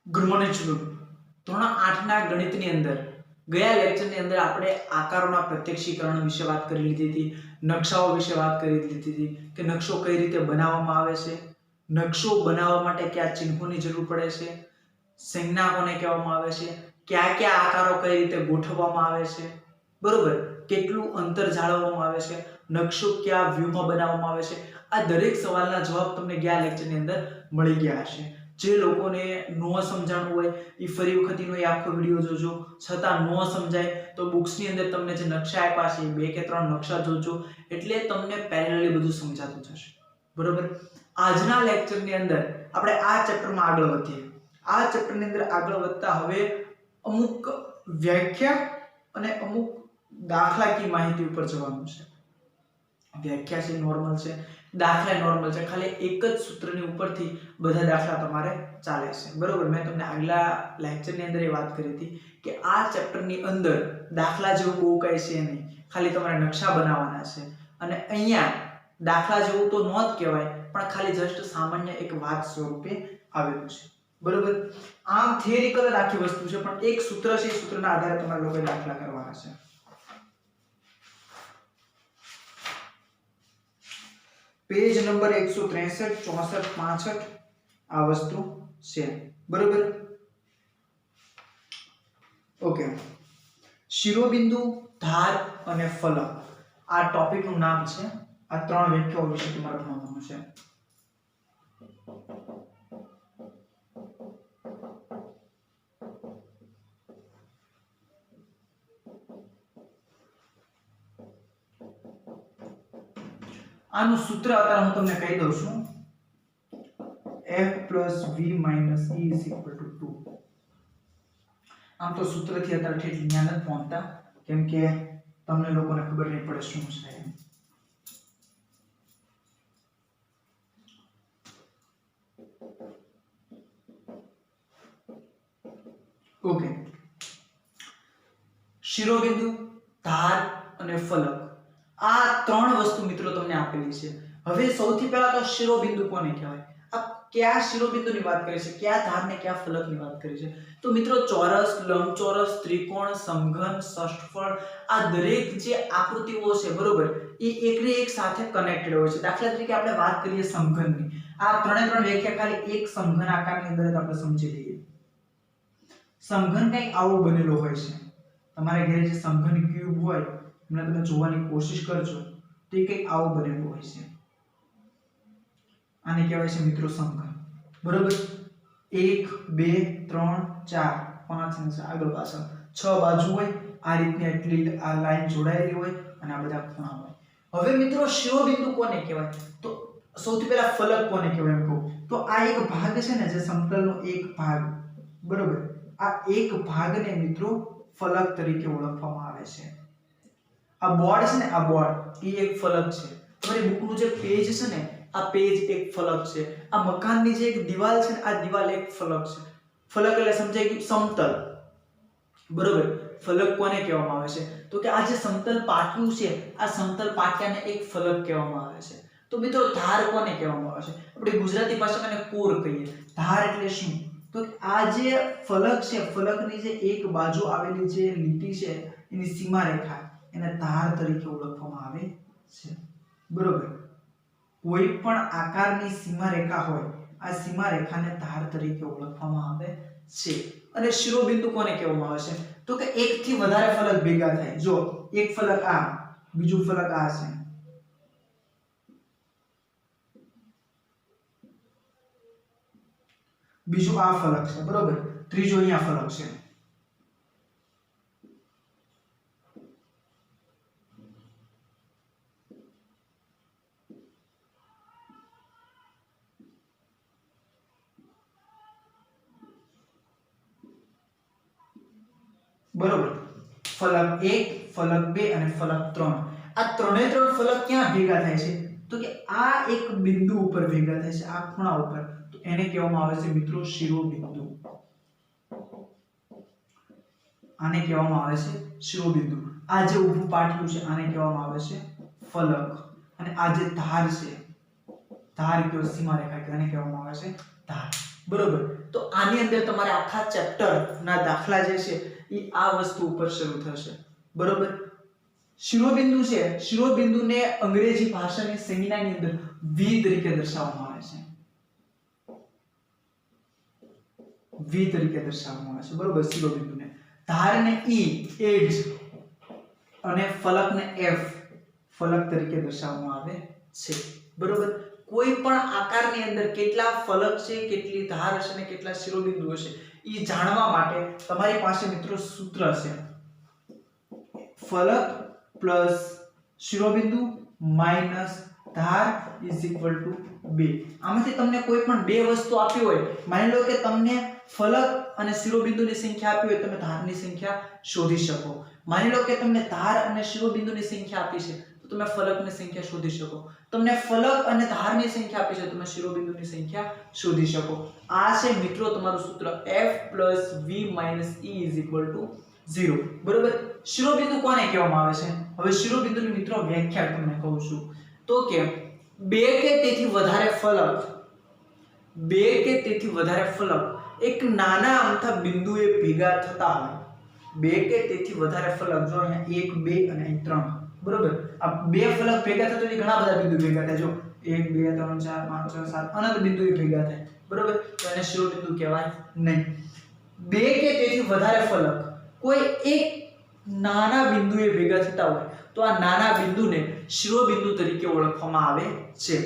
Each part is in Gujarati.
Good morning student. ધોરણ 8 ના ગણિતની અંદર ગયા લેક્ચરની અંદર આપણે આકારોના પ્રત્યક્ષીકરણ વિશે વાત કરી લીધી હતી, નકશાઓ વિશે વાત કરી લીધી હતી કે નકશો કઈ રીતે બનાવવામાં આવે છે, નકશો બનાવવા માટે કયા ચિહ્નોની જરૂર પડે છે, સંજ્ઞા કોને કહેવામાં આવે છે, કયા કયા આકારો કઈ રીતે ગોઠવવામાં આવે છે, બરોબર, કેટલું અંતર જાળવવામાં આવે છે, નકશો કયા વ્યૂમાં બનાવવામાં આવે છે. આ દરેક સવાલના જવાબ તમને ગયા લેક્ચરની અંદર મળી ગયા હશે. જે લોકોને નો સમજાણું હોય એ ફરી વખત એનો આખો વિડિયો જોજો. છતાં નો સમજાય તો બુક્સની અંદર તમને જે નકશા આપ્યા છે બે કે ત્રણ નકશા જોજો, એટલે તમને પેરેલલી બધું સમજાતું જશે. બરોબર. આજના લેક્ચરની અંદર આપણે આ ચેપ્ટરમાં આગળ વધીએ. આ ચેપ્ટરની અંદર આગળ વધતા હવે અમુક વ્યાખ્યા અને અમુક દાખલાકીય માહિતી ઉપર જવાનું છે. વ્યાખ્યા છે નોર્મલ છે, દાખલા નોર્મલ છે, ખાલી એક જ સૂત્રની ઉપરથી બધા દાખલા તમારે ચાલે છે. બરોબર. મેં તમને આગલા લેક્ચરની અંદર એ વાત કરી હતી કે આ ચેપ્ટરની અંદર દાખલા જેવું બહુ કઈ છે નહીં, ખાલી તમારે નકશા બનાવવાના છે. અને અહીંયા દાખલા જેવું તો નો જ કહેવાય, પણ ખાલી જસ્ટ સામાન્ય એક વાત સ્વરૂપે આવેલું છે. બરોબર. આમ થિયરિકલ જ આખી વસ્તુ છે, પણ એક સૂત્ર છે, એ સૂત્રના આધારે તમારે લોકોએ દાખલા કરવાના છે. પેજ નંબર 163, 64, 65 આ વસ્તુ છે. બરોબર. ઓકે. શિરોબિંદુ, ધાર અને ફલક આ ટોપિકનું નામ છે. આ ત્રણ વ્યાખ્યાઓ વિશે તમારે ભણવાનું છે. આનું સૂત્ર અત્યારે હું તમને કહી દઉં છું. f + v - e = 2. આમ તો સૂત્રથી અત્યારે ઠેઠ જ્ઞાન જ પહોંચતા, કેમ કે તમને લોકોને ખબર નહીં પડે શું છે. ઓકે. શિરોબિંદુ, ધાર અને ફલક આ ત્રણ વસ્તુ મિત્રો તમને આપેલી છે. હવે સૌથી પહેલા તો શિરોબિંદુ કોને કહેવાય? આ કયા શિરોબિંદુની વાત કરી છે, કયા ધારને કયા ફલકની વાત કરી છે? તો મિત્રો ચોરસ, લંબચોરસ, ત્રિકોણ, સમઘન, ષટ્ફળ આ દરેક જે આકૃતિઓ છે, બરોબર, એ એકને એક સાથે કનેક્ટેડ હોય છે. દાખલા તરીકે આપણે વાત કરીએ સમઘનની. આ ત્રણે ત્રણ વ્યાખ્યા ખાલી એક સમઘન આકારની અંદર જ આપણે સમજી લઈએ. સમઘન કંઈક આવો બનેલો હોય છે. તમારે ઘરે જે સમઘન ક્યુબ હોય એમને તમે જોવાની કોશિશ કરજો, તો એ કંઈક આવો બનેલો હોય છે. આને કહેવાય છે મિત્રો સમઘન. બરોબર. 1 2 3 4 5 અને આગળ પાછળ 6 બાજુ હોય. આ રીતની એટલી આ લાઈન જોડાયેલી હોય અને આ બધા ખૂણા હોય. હવે મિત્રો શિરોબિંદુ કોને કહેવાય? તો સૌથી પહેલા ફલક કોને કહેવાય એમ કહું તો આ એક ભાગ છે ને, જે સમતલનો એક ભાગ, બરોબર, આ એક ભાગને મિત્રો ફલક તરીકે ઓળખવામાં આવે છે. આ બોર્ડ છે ને, આ બોર્ડ એ એક ફલક છે. તમારી બુકનું જે પેજ છે ને, આ પેજ એક ફલક છે. આ મકાનની જે એક દિવાલ છે ને, આ દિવાલ એક ફલક છે. ફલક એટલે સમજાય કે સમતલ. બરોબર. ફલક કોને કહેવામાં આવે છે? તો કે આ જે સમતલ પાટિયું છે, આ સમતલ પાટિયાને એક ફલક કહેવામાં આવે છે. તો મિત્રો ધાર કોને કહેવામાં આવે છે? આપણે ગુજરાતી ભાષામાં એને કોર કહીએ. ધાર એટલે શું? તો આ જે ફલક છે, ફલકની જે એક બાજુ આવેલી જે લીટી છે, એની સીમા રેખા, એને ધાર તરીકે ઓળખવામાં આવે છે. બરોબર. કોઈ પણ આકારની સીમા રેખા હોય, આ સીમા રેખાને ધાર તરીકે ઓળખવામાં આવે છે. અને શિરોબિંદુ કોને કહેવામાં આવે છે? તો કે એક થી વધારે ફલક ભેગા થાય. જો એક ફલક આ, બીજું ફલક આ છે, બીજું આ ફલક છે, બરોબર, ત્રીજો અહીંયા ફલક છે. બરોબર. ફલક 1, ફલક 2 અને ફલક 3. આ ત્રણે ત્રણ ફલક ક્યાં ભેગા થાય છે? તો કે આ એક બિંદુ ઉપર ભેગા થાય છે, આ ખૂણા ઉપર. તો એને કહેવામાં આવે છે મિત્રો શિરોબિંદુ. આને કહેવામાં આવે છે શિરોબિંદુ. આ જે ઊભું પાટિયું છે, આને કહેવામાં આવે છે ફલક. અને આ જે ધાર છે, ધાર કે સીમા રેખા, આને કહેવામાં આવે છે ધાર. બરોબર. તો આની અંદર તમારે આખા ચેપ્ટર ના દાખલા જે છે એ આ વસ્તુ ઉપર શરૂ થશે. બરોબર. શિરોબિંદુ છે, શિરોબિંદુને અંગ્રેજી ભાષાની સંજ્ઞાની અંદર V તરીકે દર્શાવવામાં આવે છે. V તરીકે દર્શાવવામાં આવે છે. બરોબર. શિરોબિંદુને ધારને E એડ્જ અને ફલકને F ફલક તરીકે દર્શાવવામાં આવે છે. બરોબર. કોઈ પણ આકારની અંદર કેટલા ફલક છે, કેટલી ધાર હશે અને કેટલા શિરોબિંદુ હશે એ જાણવા માટે તમારી પાસે મિત્રો સૂત્ર છે. ફલક પ્લસ શિરોબિંદુ માઈનસ ધાર ઇઝ ઇક્વલ ટુ 2. આમાંથી તમને કોઈ પણ બે વસ્તુ આપી હોય, માની લો કે તમને ફલક અને શિરોબિંદુની સંખ્યા આપી હોય, તમે ધારની સંખ્યા શોધી શકો. માની લો કે તમને ધાર અને શિરોબિંદુની સંખ્યા આપી છે તો તમે ફલકની સંખ્યા શોધી શકો. તમને ફલક અને ધારની સંખ્યા આપી છે તો તમે શિરોબિંદુની સંખ્યા શોધી શકો. આ છે મિત્રો તમારું સૂત્ર F + V - E = 0. બરોબર. શિરોબિંદુ કોને કહેવામાં આવે છે? હવે શિરોબિંદુની મિત્રો વ્યાખ્યા તમને કહું છું. તો કે બે કે તેથી વધારે ફલક એક નાના અમથા બિંદુએ ભેગા થતા હોય. બે કે તેથી વધારે ફલક, જો અહીંયા 1 2 અને અહીં 3. બરોબર. આ બે ફલક ભેગા થતા હોય ઘણા બધા બિંદુ ભેગા થાય. જો 1 2 3 4 5 6 7 અનંત બિંદુએ ભેગા થાય. બરોબર. તો એને શિરોબિંદુ કહેવાય નહીં. બે કે તેથી વધારે ફલક કોઈ એક નાના બિંદુએ ભેગા થતા હોય તો આ નાના બિંદુને શિરોબિંદુ તરીકે ઓળખવામાં આવે છે.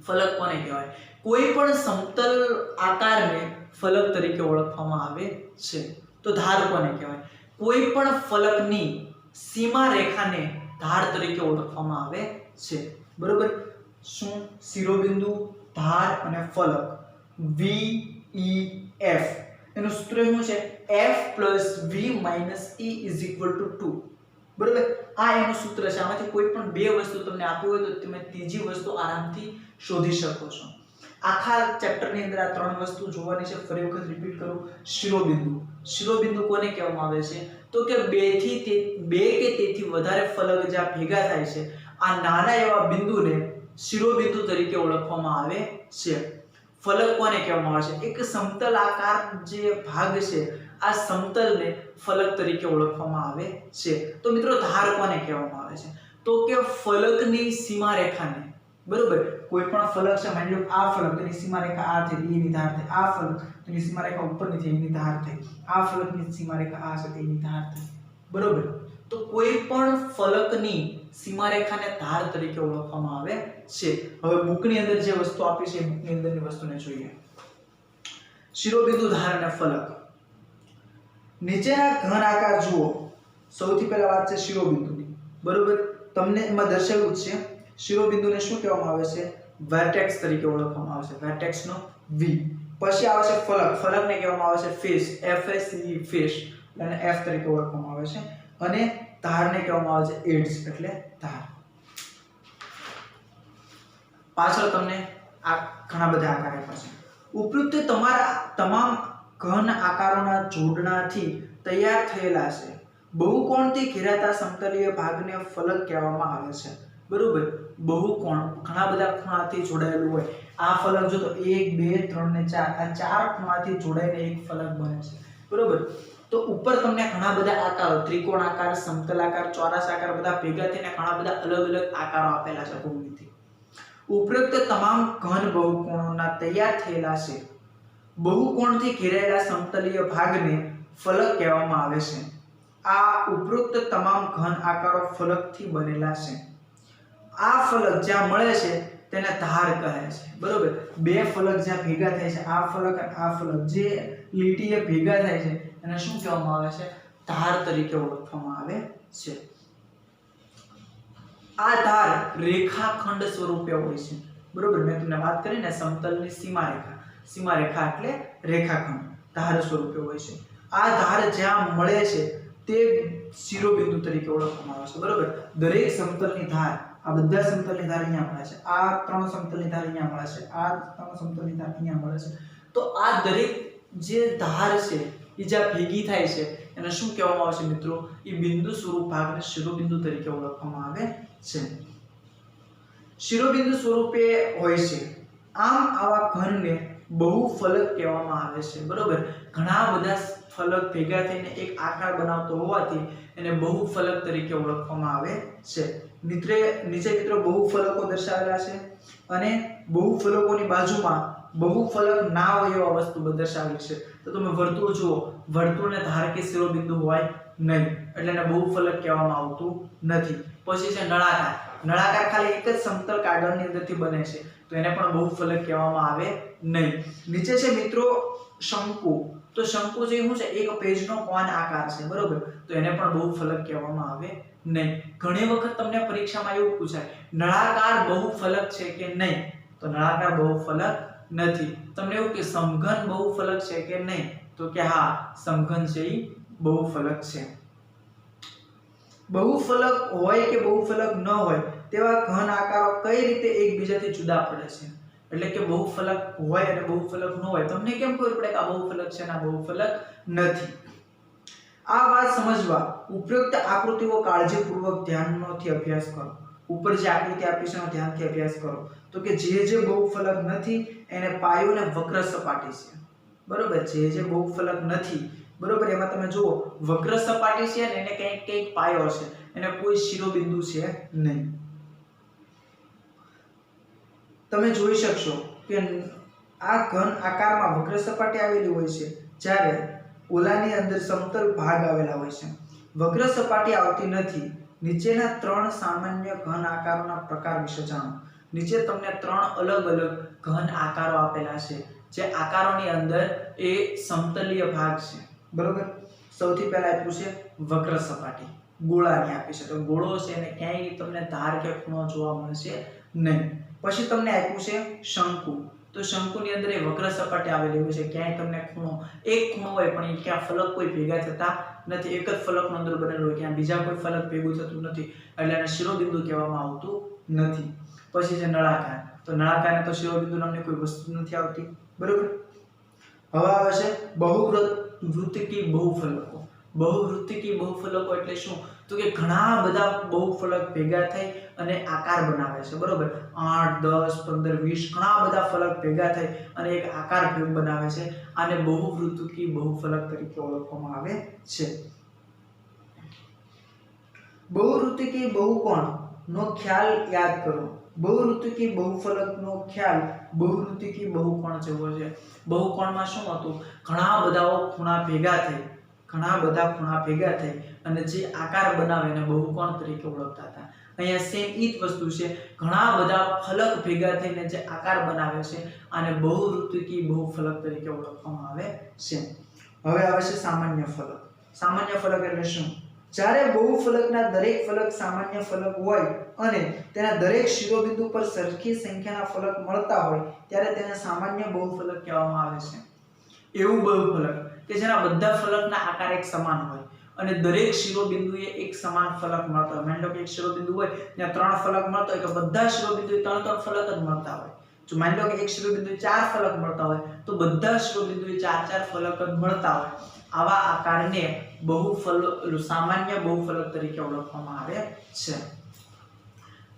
ફલક કોને કહેવાય? કોઈ પણ સમતલ આકારને ફલક તરીકે ઓળખવામાં આવે છે. તો ધાર કોને કહેવાય? કોઈ પણ ફલકની સીમા રેખાને ધાર તરીકે ઓળખવામાં આવે છે. બરોબર. શું? શિરોબિંદુ, ધાર અને ફલક V E F એનું સૂત્ર શું છે? F + V - E = 2. બરોબર. આ એનું સૂત્ર છે. આમાંથી કોઈ પણ બે વસ્તુ તમને આપી હોય તો તમે ત્રીજી વસ્તુ આરામથી શોધી શકો છો. આખા ચેપ્ટરની અંદર આ ત્રણ વસ્તુ જોવાની છે. ફરી વખત રિપીટ કરું. શિરોબિંદુ કોને કહેવામાં આવે છે? તો કે બે કે તેથી વધારે ફલક જ્યાં ભેગા થાય છે આ નાના એવા બિંદુને શિરોબિંદુ તરીકે ઓળખવામાં આવે છે. ફલક કોને કહેવામાં આવે છે? એક સમતલ આકાર જે ભાગ છે આ સમતલને ફલક તરીકે ઓળખવામાં આવે છે. તો મિત્રો ધાર કોને કહેવામાં આવે છે? તો કે ફલકની સીમા રેખાને. બરોબર. કોઈ પણ ફલક છે, માની લો આ ફલક તેની સીમા રેખા આ થઈ, એની ધાર થઈ. આ ફલક તેની સીમા રેખા ઉપરની થઈ, એની ધાર થઈ. આ ફલકની સીમા રેખા આ છે, તેની ધાર થઈ. બરોબર. તો કોઈ પણ ફલકની સીમા રેખાને ધાર તરીકે ઓળખવામાં આવે છે. હવે બુકની અંદર જે વસ્તુ આપી છે બુકની અંદરની વસ્તુને જોઈએ. શિરોબિંદુ, ધાર અને ફલક. નીચેના ઘન આકાર જુઓ. સૌથી પહેલા વાત છે શિરોબિંદુની. બરોબર. તમને એમાં દર્શાવ્યું છે શિરોબિંદુને શું કહેવામાં આવે છે? વર્ટેક્સ તરીકે ઓળખવામાં આવે છે. વર્ટેક્સનો V. પછી આવે છે ફલક. ફલકને કહેવામાં આવે છે ફેસ, FACE ફેસ, અને F તરીકે ઓળખવામાં આવે છે. અને ધારને કહેવામાં આવે છે એડ્સ એટલે ધાર. પાછળ તમને આ ઘણા બધા આકાર આપ્યા છે. ઉપરોક્ત તમારા તમામ ઘન આકારોના જોડણાથી તૈયાર થયેલા છે બહુકોણથી ઘેરાતા સમતલીય ભાગને ફલક કહેવામાં આવે છે. બરોબર. બહુકોણ ઘણા બધા ખૂણાથી જોડાયેલું હોય. આ ફલક જો તો 1 2 3 ને 4 આ ચાર ખૂણાથી જોડાઈને એક ફલક બને છે. બરોબર. તો ઉપર તમને ઘણા બધા આકારો, ત્રિકોણ આકાર, સમતલ આકાર, ચોરસ આકાર બધા ભેગા થઈને ઘણા બધા અલગ અલગ આકારો આપેલા છે ભૂમિતિ. ઉપરોક્ત તમામ ઘન બહુકોણોના તૈયાર થયેલા છે બહુકોણથી ઘેરાયેલા સમતલીય ભાગને ફલક કહેવામાં આવે છે. આ ઉપરોક્ત તમામ ઘન આકારો ફલકથી બનેલા છે. આ ફલક જ્યાં મળે છે તેને ધાર કહે છે. બરોબર. બે ફલક જ્યાં ભેગા થાય છે, આ ફલક અને આ ફલક જે લીટીએ ભેગા થાય છે એને શું કહેવામાં આવે છે? ધાર તરીકે ઓળખવામાં આવે છે. આ ધાર રેખાખંડ સ્વરૂપે હોય છે. બરોબર. મેં તમને વાત કરી ને સમતલની સીમા રેખા. સીમા રેખા એટલે રેખાખંડ. ધાર સ્વરૂપે હોય છે. આ ધાર જ્યાં મળે છે તે શિરોબિંદુ તરીકે ઓળખવામાં આવે છે. બરોબર. દરેક સમતલની ધાર, આ બધા સમતલની ધાર અહીંયા મળે છે, આ ત્રણ સમતલની ધાર અહીંયા મળે છે, આ ત્રણ સમતલની ધાર અહીંયા મળે છે. તો આ દરેક જે ધાર છે એ જ્યાં ભેગી થાય છે એને શું કહેવામાં આવે છે મિત્રો? એ બિંદુ સ્વરૂપ ભાગને શિરોબિંદુ તરીકે ઓળખવામાં આવે છે. શિરોબિંદુ સ્વરૂપે હોય છે. આમ આવા ઘનને બહુફલક કહેવામાં આવે છે, બરોબર। ઘણા બધા ફલક ભેગા થઈને એક આકાર બનાવતો હોવાથી એને બહુફલક તરીકે ઓળખવામાં આવે છે। નીચે મિત્રો બહુફલકો દર્શાવેલા છે અને બહુફલકોની બાજુમાં બહુફલક ના હોય એવા વસ્તુ દર્શાવેલી છે। તો તમે વર્તુળ જુઓ, વર્તુળને ધાર કે શિરોબિંદુ હોય નહીં એટલે એને બહુફલક કહેવામાં આવતું નથી। પછી છે નળાકાર। નળાકાર ખાલી એક જ સમતલ કાગળની અંદરથી બને છે તો એને પણ બહુફલક કહેવામાં આવે નહીં। નીચે છે મિત્રો શંકુ। તો શંકુ જે શું છે, એક પેજનો કોન આકાર છે, બરોબર। તો એને પણ બહુફલક કહેવામાં આવે નહીં। ઘણી વખત તમને પરીક્ષામાં એવું પૂછાય, નળાકાર બહુફલક છે કે નહીં? તો નળાકાર બહુફલક નથી। તમને એવું કે સમઘન બહુફલક છે કે નહીં? તો કે હા, સમઘન છે એ બહુફલક છે। બહુફલક હોય કે બહુફલક ન હોય તેવા ઘન આકારો કઈ રીતે એકબીજાથી જુદા પડે છે? એટલે કે બહુફલક હોય અને બહુફલક ન હોય, તમને કેમ ખબર પડે કે આ બહુફલક છે અને આ બહુફલક નથી? આ વાત સમજવા ઉપરોક્ત આકૃતિઓ કાળજીપૂર્વક ધ્યાનથી અભ્યાસ કરો। ઉપર જે આકૃતિ આપી છે એનો ધ્યાનથી અભ્યાસ કરો। તો કે જે બહુફલક નથી એને પાયો અને વક્ર સપાટી છે, બરોબર। જે બહુફલક નથી, બરોબર, એમાં તમે જુઓ વક્ર સપાટી છે ને એને કંઈક પાયો છે, એને કોઈ શિરોબિંદુ છે નહીં। તમે જોઈ શકશો કે આ ઘન આકારમાં વક્ર સપાટી આવેલી હોય છે, જ્યારે ઓલાની અંદર સમતલ ભાગ આવેલા હોય છે। વક્ર સપાટી આવતી નથી। નીચેના 3 સામાન્ય ઘન આકારોના પ્રકાર વિશે જાણો। નીચે તમને 3 અલગ અલગ ઘન આકારો આપેલા છે, જે આકારોની અંદર એ સમતલીય ભાગ છે, બરોબર। સૌથી પહેલા આપ્યું છે વક્ર સપાટી, ગોળાની આપી છે, તો ગોળો છે અને ક્યાંય તમને ધાર કે ખૂણો જોવા મળશે નહીં। પછી તમને આપ્યું છે શંકુ। તો શંકુની અંદર એ વક્ર સપાટી આવેલી હોય છે, ક્યાંય તમને ખૂણો, એક ખૂણો હોય પણ એ ક્યાં ફલક કોઈ ભેગા થતા નથી, એક જ ફલકનો અંદર બનેલો હોય, ક્યાં બીજા કોઈ ફલક ભેગું થતું નથી, એટલે એને શિરોબિંદુ કહેવામાં આવતું નથી। પછી છે નળાકાર। તો નળાકારને તો શિરોબિંદુ નામની કોઈ વસ્તુ નથી આવતી, બરોબર। હવે આવે છે બહુવૃત્તિકી બહુફલકો। બહુવૃત્તિકી બહુફલકો એટલે શું? તો કે ઘણા બધા બહુફલક ભેગા થઈ અને આકાર બનાવે છે, બરોબર। 8, 10, 15, 20 ઘણા બધા ફલક ભેગા થઈ અને એક આકાર બનાવે છે। આને બહુવૃત્તિકી બહુફલક તરીકે ઓળખવામાં આવે છે। બહુવૃત્તિકી બહુકોણનો ખ્યાલ યાદ કરો। બહુવૃત્તિકી બહુફલકનો ખ્યાલ બહુવૃત્તિકી બહુકોણ જેવો છે। બહુકોણમાં શું હતું? ઘણા બધા ખૂણા ભેગા થઈ અને જે આકાર બનાવે એને બહુકોણ તરીકે ઓળખતા હતા। અહીંયા સેમ ઈ જ વસ્તુ છે, ઘણા બધા ફલક ભેગા થઈને જે આકાર બનાવે છે આને બહુવૃત્તિકી બહુફલક તરીકે ઓળખવામાં આવે છે। હવે આવે છે સામાન્ય ફલક। સામાન્ય ફલક એટલે શું? જ્યારે બહુફલકના દરેક ફલક સામાન્ય ફલક હોય અને તેના દરેક શિરોબિંદુ પર સરખી સંખ્યાના ફલક મળતા હોય ત્યારે તેને સામાન્ય બહુફલક કહેવામાં આવે છે। એવું બહુફલક કે જેના બધા ફલકના આકાર એક સમાન હોય અને દરેક શિરોબિંદુએ એક સમાન ફલક મળતા હોય। માની લો કે એક શિરોબિંદુ હોય ત્યાં 3 ફલક મળતા હોય તો બધા શિરોબિંદુએ 3 ફલક જ મળતા હોય। જો માની લો કે એક શિરોબિંદુએ 4 ફલક મળતા હોય તો બધા શિરોબિંદુએ 4 ફલક જ મળતા હોય। આવા આકારને સામાન્ય બહુફલક તરીકે ઓળખવામાં આવે છે।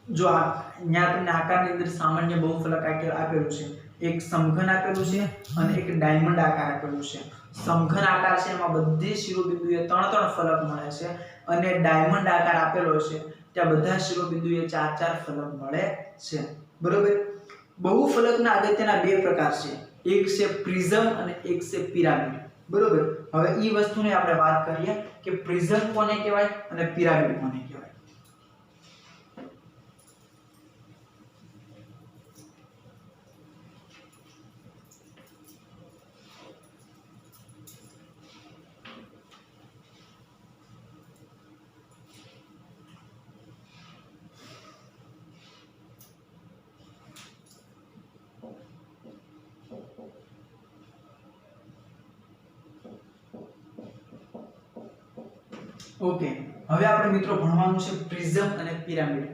જો અહીંયા તમને આકારની અંદર સામાન્ય બહુફલક આપેલું છે, એક સમઘન આપેલું છે અને એક ડાયમંડ આકાર આપેલું છે। સમઘન આકાર છે એમાં બધી શિરોબિંદુએ 3 ફલક મળે છે અને ડાયમંડ આકાર આપેલો છે ત્યાં બધા શિરોબિંદુએ 4 ફલક મળે છે, બરોબર। બહુફલકના અગત્યના 2 પ્રકાર છે, એક છે પ્રિઝમ અને એક છે પિરામિડ, બરોબર। હવે ઈ વસ્તુની આપણે વાત કરીએ કે પ્રિઝમ કોને કહેવાય અને પિરામિડ કોને કહેવાય। ઓકે, હવે આપણે મિત્રો ભણવાનું છે પ્રિઝમ અને પિરામિડ।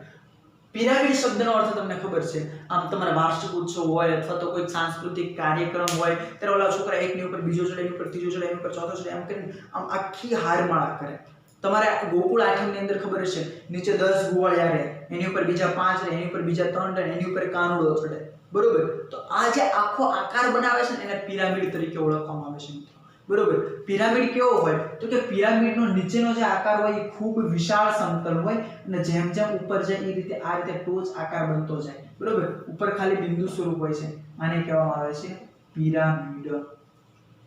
પિરામિડ શબ્દનો અર્થ તમને ખબર છે, આમ તમારા વાર્ષિક ઉત્સવ હોય અથવા તો કોઈ સાંસ્કૃતિક કાર્યક્રમ હોય ત્યારે ઓલા છોકરા એકની ઉપર બીજો ચડે, એની ઉપર ત્રીજો ચડે, એની ઉપર ચોથો ચડે, એમ કરીને આમ આખી હારમાળા કરે। તમારે ગોકુળ આઠમની અંદર ખબર છે નીચે 10 ગોવાળિયા રહે, એની ઉપર બીજા 5 રહે, એની ઉપર બીજા 3 રહે, એની ઉપર કાનુડો ચડે, બરોબર. તો આ જે આખો આકાર બનાવે છે ને એને પિરામિડ તરીકે ઓળખવામાં આવે છે મિત્રો. બરોબર. પિરામિડ કેવો હોય તો કે પિરામિડનો નીચેનો જે આકાર હોય એ ખૂબ વિશાળ સમતલ હોય અને જેમ જેમ ઉપર જાય એ રીતે આ રીતે ટોચ આકાર બનતો જાય. બરોબર. ઉપર ખાલી બિંદુ સ્વરૂપ હોય છે. આને કહેવામાં આવે છે પિરામિડ.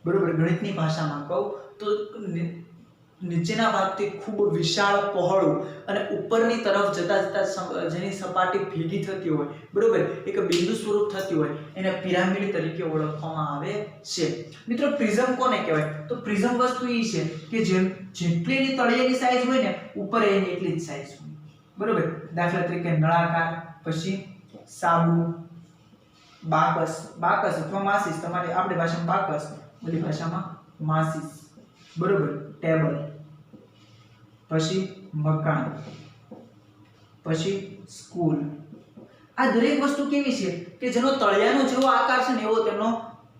બરોબર. ગણિતની ભાષામાં કહું તો નીચેના ભાગથી ખૂબ વિશાળ પહોળું અને ઉપરની તરફ જતા જતા જેની સપાટી ભેગી થતી હોય, બરોબર, એક બિંદુ સ્વરૂપ થતી હોય એને પિરામિડ તરીકે ઓળખવામાં આવે છે. મિત્રો પ્રિઝમ કોને કહેવાય તો પ્રિઝમ વસ્તુ એ છે કે જેટલી તળિયેની સાઈઝ હોય ને ઉપર એની એટલી જ સાઈઝ હોય. બરોબર. દાખલા તરીકે નળાકાર, પછી સાબુ, બાકસ અથવા માચિસ, તમારી આપણી ભાષામાં બાકસ, બધી ભાષામાં માચિસ. બરોબર. ટેબલ, પછી મકાન, પછી સ્કૂલ. આ દરેક વસ્તુ કેવી છે કે જેનો તળિયાનો જેવો આકાર છે ને એવો તેનો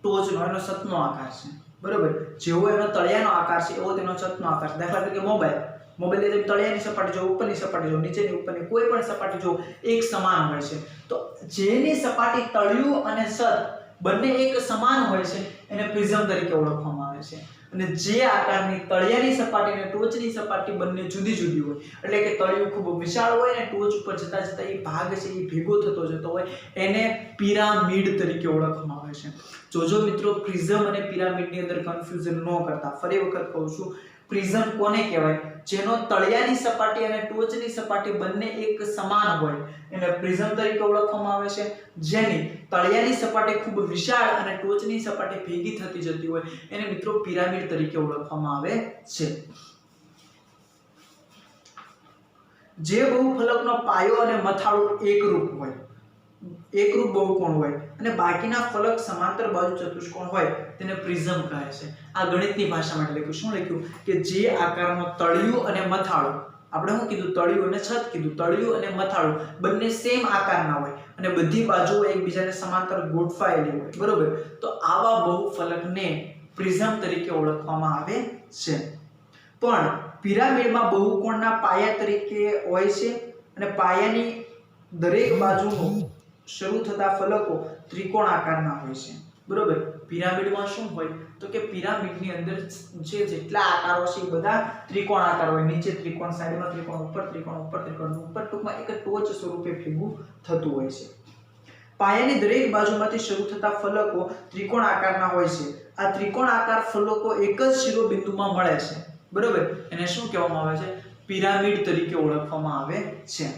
ટોચનો એનો છતનો આકાર છે. બરોબર. જેવો એનો તળિયાનો આકાર છે એવો તેનો છતનો આકાર છે. દાખલા તરીકે મોબાઈલ તમે તળિયાની સપાટી જો, ઉપરની સપાટી જો, નીચેની ઉપરની કોઈ પણ સપાટી જો એક સમાન હોય છે. તો જેની સપાટી તળિયું અને છત બંને એક સમાન હોય છે એને પ્રિઝમ તરીકે ઓળખવામાં આવે છે. અને જે આકારની તળિયાની સપાટી અને ટોચની સપાટી બંને જુદી જુદી હોય, એટલે કે તળિયું ખૂબ વિશાળ હોય અને ટોચ ઉપર જતા જતા એ ભાગ છે એ ભેગો થતો જતો હોય એને પિરામિડ તરીકે ઓળખવામાં આવે છે. જોજો મિત્રો, પ્રિઝમ અને પિરામિડની અંદર કન્ફ્યુઝન ન કરતા. ફરી વખત કહું છું, પ્રિઝમ કોને કહેવાય જેનો તળિયાની સપાટી અને ટોચની સપાટી બંને એક સમાન હોય એને પ્રિઝમ તરીકે ઓળખવામાં આવે છે. જેની તળિયાની સપાટી ખૂબ વિશાળ અને ટોચની સપાટી ભેગી થતી જતી હોય એને મિત્રો પિરામિડ તરીકે ઓળખવામાં આવે છે. જે બહુફલકનો પાયો અને મથાળું એકરૂપ હોય, એકરૂપ બહુકોણ હોય અને બાકીના ફલક સમાંતર બાજુ ચતુષ્કોણ હોય તેને પ્રિઝમ કહે છે. આ ગણિતની ભાષામાં લખ્યું. શું લખ્યું કે જે આકારનો તળિયું અને મથાળું, આપણે શું કીધું, તળિયું અને છત કીધું, તળિયું અને મથાળું બંને સેમ આકારના હોય અને બધી બાજુઓ એકબીજાને સમાંતર ગોઠવાયેલી હોય. બરોબર. તો આવા બહુફલકને પ્રિઝમ તરીકે ઓળખવામાં આવે છે. પણ પિરામિડમાં બહુકોણના પાયા તરીકે હોય છે અને પાયાની દરેક બાજુનું શરૂ થતા ફલકો ત્રિકોણ આકારના હોય છે. બરોબર. પિરામિડમાં શું હોય તો કે પિરામિડની અંદર જે જેટલા આકારો છે એ બધા ત્રિકોણ આકાર હોય. નીચે ત્રિકોણ, સાઈડમાં ત્રિકોણ, ઉપર ત્રિકોણ, ઉપર ત્રિકોણ, ઉપર ટૂંકમાં એક ટોચ સ્વરૂપે ભેગું થતું હોય છે. પાયાની દરેક બાજુમાંથી શરૂ થતા ફલકો ત્રિકોણ આકારના હોય છે. આ ત્રિકોણ આકાર ફલકો એક જ શિરોબિંદુમાં મળે છે. બરોબર. એને શું કહેવામાં આવે છે? પિરામિડ તરીકે ઓળખવામાં આવે છે.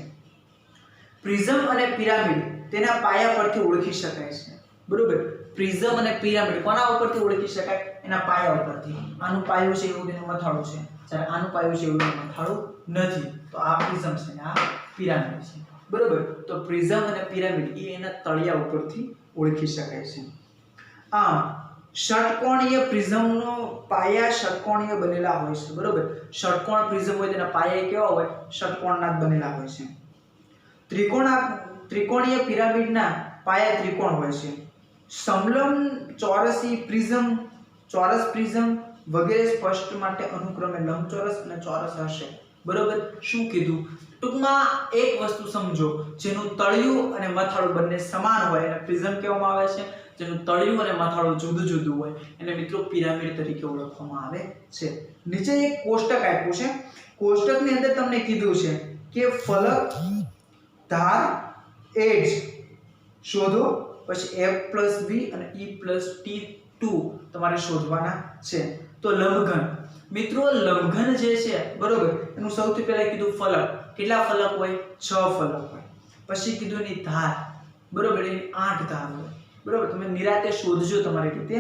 પ્રિઝમ અને પિરામિડ તેના પાયા પરથી ઓળખી શકાય છે. બરોબર. પ્રિઝમ અને પિરામિડ કોના ઉપરથી ઓળખી શકાય? એના પાયા ઉપરથી. આનું પાયું છે એવું તેનું મથાળું છે, જ્યારે આનું પાયું છે એવું તેનું મથાળું નથી. તો આ પ્રિઝમ છે ને આ પિરામિડ છે. બરોબર. તો પ્રિઝમ અને પિરામિડ એ એના તળિયા ઉપરથી ઓળખી શકાય છે. આમ ષટકોણીય પ્રિઝમનો પાયા ષટકોણીય બનેલા હોય છે. બરોબર. ષટકોણ પ્રિઝમ હોય તેના પાયા કેવા હોય? ષટકોણના જ બનેલા હોય છે. ત્રિકોણીય પિરામિડના પાયા ત્રિકોણ હોય છે. સમલંબ ચોરસી પ્રિઝમ, ચોરસ પ્રિઝમ વગેરે સ્પષ્ટ માટે અનુક્રમે લંબચોરસ અને ચોરસ હશે. બરોબર. શું કીધું? ટૂંકમાં એક વસ્તુ સમજો, જેનું તળિયું અને મથાળું બંને સમાન હોય એને પ્રિઝમ કહેવામાં આવે છે. જેનું તળિયું અને મથાળું જુદું જુદું હોય એને મિત્રો પિરામિડ તરીકે ઓળખવામાં આવે છે. નીચે એક કોષ્ટક આપ્યું છે. કોષ્ટકની અંદર તમને કીધું છે કે ફલક, ધાર, એજ શોધો. પછી f+b અને e+t2 તમારે શોધવાના છે. તો લંબઘન, મિત્રો લંબઘન જે છે, બરોબર, એનું સૌથી પહેલા કીધું ફલક. કેટલા ફલક હોય? 6 ફલક હોય. પછી કીધું એની ધાર, બરોબર, એની 8 ધાર હોય. બરોબર. તમે નિરાતે શોધજો તમારી રીતે.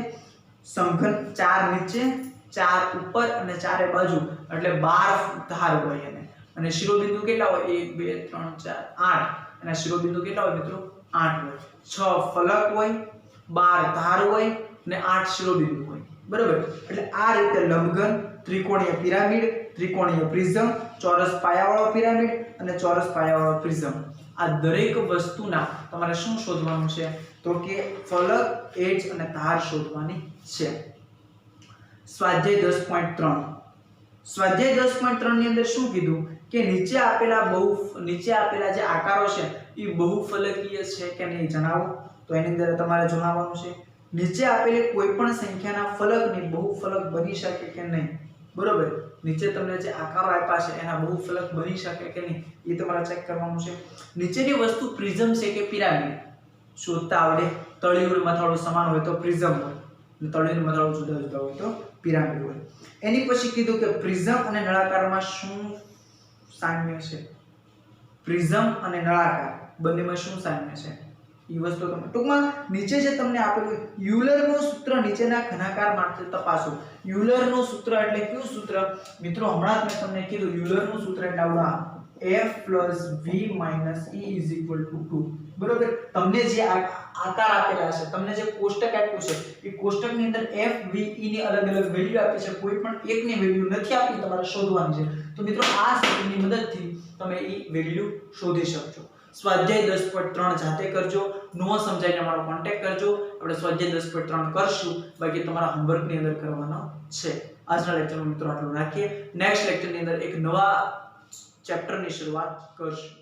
સમઘન 4 નીચે, 4 ઉપર અને 4 બાજુ, એટલે 12 ધાર હોય એને. અને શિરોબિંદુ કેટલા હોય? 1 2 3 4 8. અને શિરોબિંદુ કેટલા હોય મિત્રો? 8 હોય. 6 ફલક હોય, 12 ધાર હોય અને 8 શિરોબિંદુ હોય. બરોબર. એટલે આ રીતે લંબઘન, ત્રિકોણીય પિરામિડ, ત્રિકોણીય પ્રિઝમ, ચોરસ પાયાવાળો પિરામિડ અને ચોરસ પાયાવાળો પ્રિઝમ, આ દરેક વસ્તુના તમારે શું શોધવાનું છે? તો કે ફલક, એજ અને ધાર શોધવાની છે. સ્વાધ્યાય 10.3. સ્વાધ્યાય 10.3 ની અંદર શું કીધું કે નીચે આપેલા જે આકારો છે એ બહુફલકીય છે કે નહીં જણાવો. તો એની અંદર તમારે જણાવવાનું છે નીચે આપેલી કોઈ પણ સંખ્યાના ફલકની બહુફલક બની શકે કે નહીં. બરોબર, નીચે તમને જે આકારો આપ્યા છે એના બહુફલક બની શકે કે નહીં એ તમારે ચેક કરવાનું છે. નીચેની વસ્તુ પ્રિઝમ છે કે પિરામિડ શોધતા આવડે. તળિયું મથાળું સમાન હોય તો પ્રિઝમ હોય, તળિયું મથાળું જુદા જુદા હોય તો પિરામિડ હોય. એની પછી કીધું કે પ્રિઝમ અને નળાકારમાં શું સામ્ય છે. પ્રિઝમ અને નળાકાર બંનેમાં શું સામ્ય છે એ વસ્તુ તમે ટૂંકમાં નીચે જે તમને આપેલું યુલરનું સૂત્ર નીચેના ઘનાકાર માટે તપાસો. યુલરનું સૂત્ર એટલે કયું સૂત્ર મિત્રો? હમણાં જ મેં તમને કીધું યુલરનું સૂત્ર એટલે આવડા f + v - e = 2. બરોબર, તમને જે આકાર આપેલા છે, તમને જે કોષ્ટક આપ્યું છે એ કોષ્ટકની અંદર f v e ની અલગ અલગ વેલ્યુ આપી છે. કોઈ પણ એકની વેલ્યુ નથી આપી, તમારે શોધવાની છે. તો મિત્રો આ સૂત્રની મદદથી તમે એ વેલ્યુ શોધી શકશો. સ્વાધ્યાય 10.3 જાતે કરજો. નો સમજાય અમારો કોન્ટેક્ટ કરજો. આપણે સ્વાધ્યાય 10.3 કરશું, બાકી તમારા હોમવર્કની અંદર કરવાનો છે. આજના લેક્ચરમાં મિત્રો આટલું રાખીએ. નેક્સ્ટ લેક્ચરની અંદર એક નવા ચેપ્ટરની શરૂઆત કરશું.